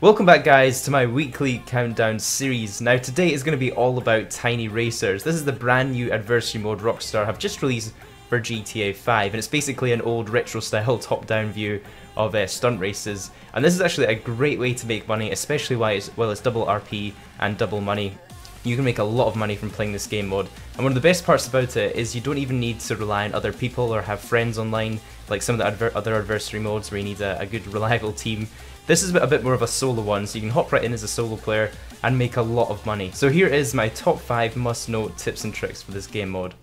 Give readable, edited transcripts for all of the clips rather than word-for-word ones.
Welcome back guys to my weekly countdown series. Now today is going to be all about Tiny Racers. This is the brand new adversary mode Rockstar have just released for GTA 5 and it's basically an old retro style top down view of stunt races, and this is actually a great way to make money, especially while it's double RP and double money. You can make a lot of money from playing this game mode, and one of the best parts about it is you don't even need to rely on other people or have friends online like some of the other adversary modes where you need a good reliable team. This is a bit more of a solo one, so you can hop right in as a solo player and make a lot of money. So here is my top 5 must-know tips and tricks for this game mode.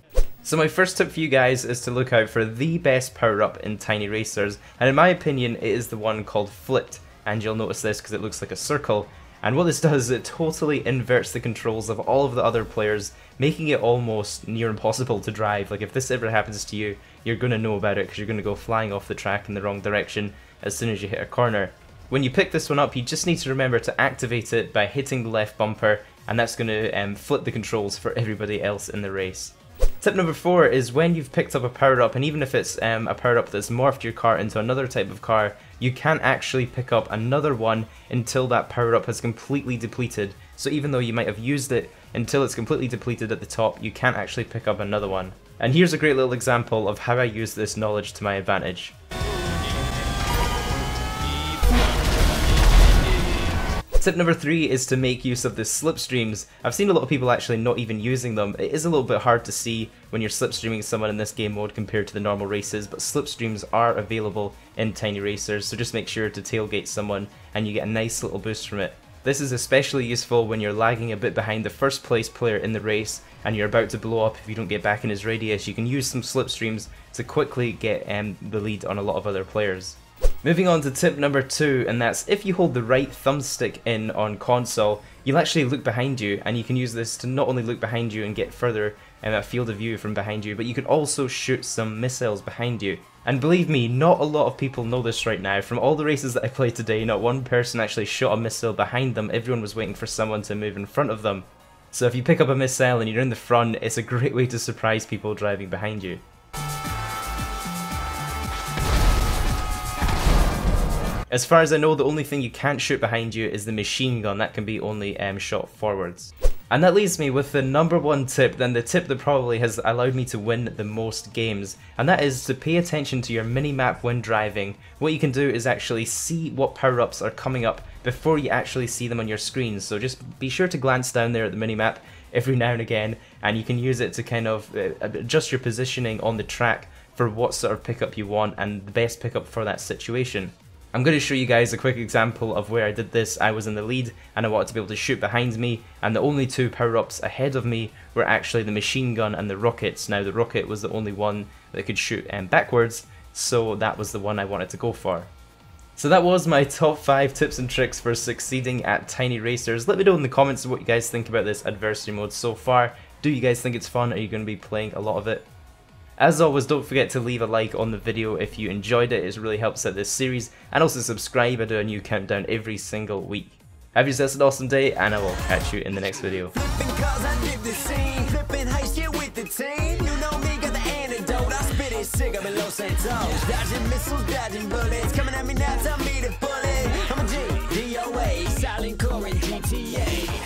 So my first tip for you guys is to look out for the best power-up in Tiny Racers, and in my opinion it is the one called Flipped, and you'll notice this because it looks like a circle. And what this does is it totally inverts the controls of all of the other players, making it almost near impossible to drive. Like if this ever happens to you, you're going to know about it because you're going to go flying off the track in the wrong direction as soon as you hit a corner. When you pick this one up, you just need to remember to activate it by hitting the left bumper, and that's going to flip the controls for everybody else in the race. Tip number 4 is when you've picked up a power-up, and even if it's a power-up that's morphed your car into another type of car, you can actually pick up another one until that power-up has completely depleted. So even though you might have used it until it's completely depleted at the top, you can actually pick up another one. And here's a great little example of how I use this knowledge to my advantage. Tip number 3 is to make use of the slipstreams. I've seen a lot of people actually not even using them. It is a little bit hard to see when you're slipstreaming someone in this game mode compared to the normal races, but slipstreams are available in Tiny Racers, so just make sure to tailgate someone and you get a nice little boost from it. This is especially useful when you're lagging a bit behind the first place player in the race and you're about to blow up if you don't get back in his radius. You can use some slipstreams to quickly get the lead on a lot of other players. Moving on to tip number 2, and that's if you hold the right thumbstick in on console, you'll actually look behind you, and you can use this to not only look behind you and get further a field of view from behind you, but you can also shoot some missiles behind you. And believe me, not a lot of people know this right now. From all the races that I played today, not one person actually shot a missile behind them. Everyone was waiting for someone to move in front of them. So if you pick up a missile and you're in the front, it's a great way to surprise people driving behind you. As far as I know, the only thing you can't shoot behind you is the machine gun. That can be only shot forwards. And that leaves me with the number 1 tip, then the tip that probably has allowed me to win the most games, and that is to pay attention to your minimap when driving. What you can do is actually see what power-ups are coming up before you actually see them on your screen, so just be sure to glance down there at the minimap every now and again, and you can use it to kind of adjust your positioning on the track for what sort of pickup you want and the best pickup for that situation. I'm going to show you guys a quick example of where I did this. I was in the lead and I wanted to be able to shoot behind me, and the only 2 power-ups ahead of me were actually the machine gun and the rockets. Now the rocket was the only one that could shoot backwards, so that was the one I wanted to go for. So that was my top 5 tips and tricks for succeeding at Tiny Racers. Let me know in the comments what you guys think about this adversary mode so far. Do you guys think it's fun? Are you going to be playing a lot of it? As always, don't forget to leave a like on the video if you enjoyed it. It really helps out this series, and also subscribe. I do a new countdown every single week. Have yourselves an awesome day, and I will catch you in the next video. I'm a G, DOA, silent core in GTA.